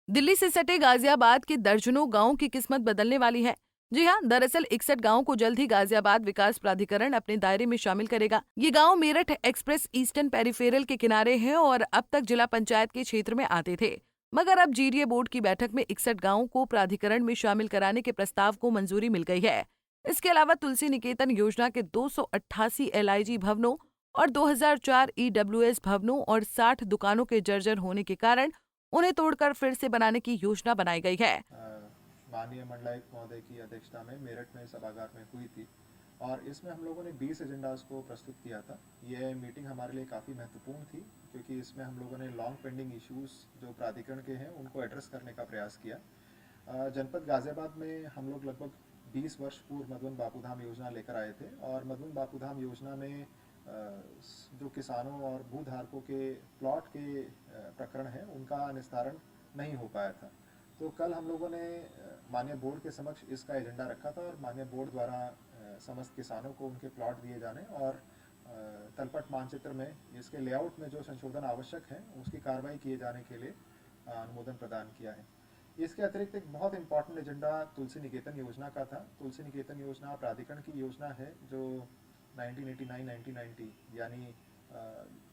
दिल्ली से सटे गाजियाबाद के दर्जनों गांवों की किस्मत बदलने वाली है। जी हां, दरअसल 61 गांवों को जल्द ही गाजियाबाद विकास प्राधिकरण अपने दायरे में शामिल करेगा। ये गांव मेरठ एक्सप्रेस ईस्टर्न पेरिफेरल के किनारे हैं और अब तक जिला पंचायत के क्षेत्र में आते थे। मगर अब जीडीए बोर्ड की बैठक में 61 गांवों को प्राधिकरण में शामिल कराने के प्रस्ताव को मंजूरी मिल गई है। इसके अलावा तुलसी निकेतन योजना के 288 एलआईजी भवनों और 2004 ईडब्ल्यूएस भवनों और 60 दुकानों के जर्जर होने के कारण उन्हें तोड़कर फिर से बनाने की योजना बनाई गई है। माननीय मंडलायुक्त महोदय की अध्यक्षता में मेरठ में सभागार में हुई थी और इसमें हम लोगों ने 20 एजेंडाज को प्रस्तुत किया था। ये मीटिंग हमारे लिए काफ़ी महत्वपूर्ण थी क्योंकि इसमें हम लोगों ने लॉन्ग पेंडिंग इश्यूज जो प्राधिकरण के हैं उनको एड्रेस करने का प्रयास किया। जनपद गाजियाबाद में हम लोग लगभग 20 वर्ष पूर्व मधुबन बापूधाम योजना लेकर आए थे और मधुबन बापूधाम योजना में जो किसानों और भूधारकों के प्लॉट के प्रकरण हैं उनका निस्तारण नहीं हो पाया था। तो कल हम लोगों ने माननीय बोर्ड के समक्ष इसका एजेंडा रखा था और माननीय बोर्ड द्वारा समस्त किसानों को उनके प्लॉट दिए जाने और तलपट मानचित्र में इसके लेआउट में जो संशोधन आवश्यक है उसकी कार्रवाई किए जाने के लिए अनुमोदन प्रदान किया है। इसके अतिरिक्त एक बहुत इंपॉर्टेंट एजेंडा तुलसी निकेतन योजना का था। तुलसी निकेतन योजना प्राधिकरण की योजना है जो 1989-1990 यानी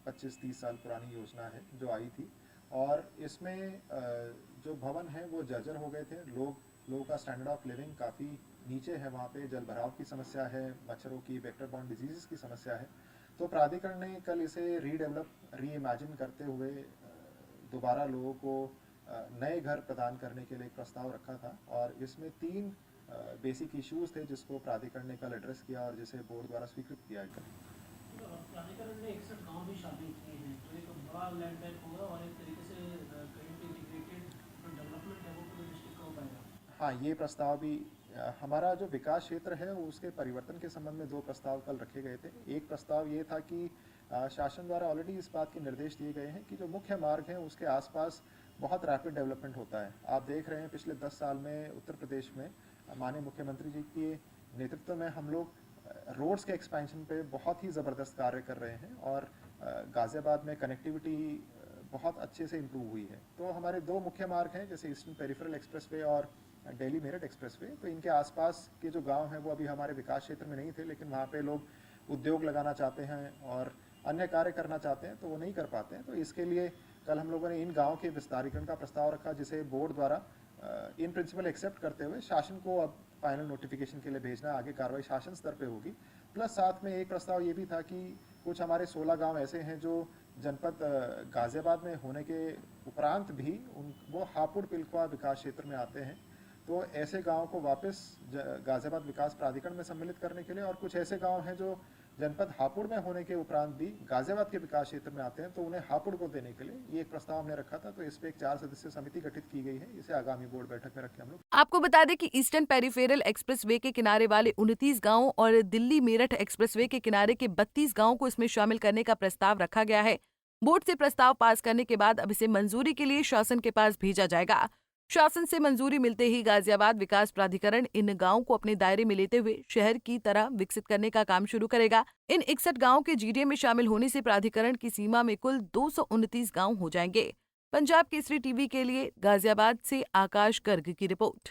25-30 साल पुरानी योजना है जो आई थी और इसमें जो भवन है वो जर्जर हो गए थे। लोगों का स्टैंडर्ड ऑफ लिविंग काफ़ी नीचे है, वहाँ पे जल भराव की समस्या है, मच्छरों की, वेक्टर बॉर्न डिजीज़ की समस्या है। तो प्राधिकरण ने कल इसे रीइमेजिन करते हुए दोबारा लोगों को नए घर प्रदान करने के लिए एक प्रस्ताव रखा था और इसमें 3 बेसिक इश्यूज थे जिसको प्राधिकरण ने कल एड्रेस किया और जिसे बोर्ड द्वारा स्वीकृत किया गया। प्राधिकरण ने 61 गांव भी शामिल किए हैं तो एक बड़ा लैंड बैंक होगा और एक तरीके से इंटीग्रेटेड डेवलपमेंट है वो पूरे डिस्ट्रिक्ट का हो पाएगा। हाँ, ये प्रस्ताव भी हमारा जो विकास क्षेत्र है उसके परिवर्तन के संबंध में 2 प्रस्ताव कल रखे गए थे। एक प्रस्ताव ये था कि शासन द्वारा ऑलरेडी इस बात के निर्देश दिए गए हैं कि जो मुख्य मार्ग हैं उसके आसपास बहुत रैपिड डेवलपमेंट होता है। आप देख रहे हैं पिछले 10 साल में उत्तर प्रदेश में माननीय मुख्यमंत्री जी के नेतृत्व में हम लोग रोड्स के एक्सपेंशन पे बहुत ही ज़बरदस्त कार्य कर रहे हैं और गाज़ियाबाद में कनेक्टिविटी बहुत अच्छे से इम्प्रूव हुई है। तो हमारे 2 मुख्य मार्ग हैं जैसे ईस्टर्न पेरिफेरल एक्सप्रेसवे और दिल्ली मेरठ एक्सप्रेसवे। तो इनके आसपास के जो गांव हैं वो अभी हमारे विकास क्षेत्र में नहीं थे, लेकिन वहाँ पे लोग उद्योग लगाना चाहते हैं और अन्य कार्य करना चाहते हैं तो वो नहीं कर पाते हैं। तो इसके लिए कल हम लोगों ने इन गाँव के विस्तारीकरण का प्रस्ताव रखा जिसे बोर्ड द्वारा इन प्रिंसिपल एक्सेप्ट करते हुए शासन को अब फाइनल नोटिफिकेशन के लिए भेजना, आगे कार्रवाई शासन स्तर पे होगी। प्लस साथ में एक प्रस्ताव ये भी था कि कुछ हमारे 16 गांव ऐसे हैं जो जनपद गाजियाबाद में होने के उपरांत भी वो हापुड़ पिलखुआ विकास क्षेत्र में आते हैं। तो ऐसे गांवों को वापस गाजियाबाद विकास प्राधिकरण में सम्मिलित करने के लिए और कुछ ऐसे गांव हैं जो जनपद हापुड़ में होने के उपरांत भी गाजियाबाद के विकास क्षेत्र में आते हैं तो उन्हें हापुड़ को देने के लिए ये एक प्रस्ताव हमने रखा था। तो इस पे एक 4 सदस्यीय समिति गठित की गई है। इसे आगामी बोर्ड बैठक में रखें हम लोग। आपको बता दें कि ईस्टर्न पेरिफेरल एक्सप्रेसवे के किनारे वाले 29 गांवों और दिल्ली मेरठ एक्सप्रेसवे के किनारे के 32 गांवों को इसमें शामिल करने का प्रस्ताव रखा गया है। बोर्ड से प्रस्ताव पास करने के बाद अब इसे मंजूरी के लिए शासन के पास भेजा जाएगा। शासन से मंजूरी मिलते ही गाजियाबाद विकास प्राधिकरण इन गांवों को अपने दायरे में लेते हुए शहर की तरह विकसित करने का काम शुरू करेगा। इन 61 गांवों के जीडीए में शामिल होने से प्राधिकरण की सीमा में कुल 229 गांव हो जाएंगे। पंजाब केसरी टीवी के लिए गाजियाबाद से आकाश गर्ग की रिपोर्ट।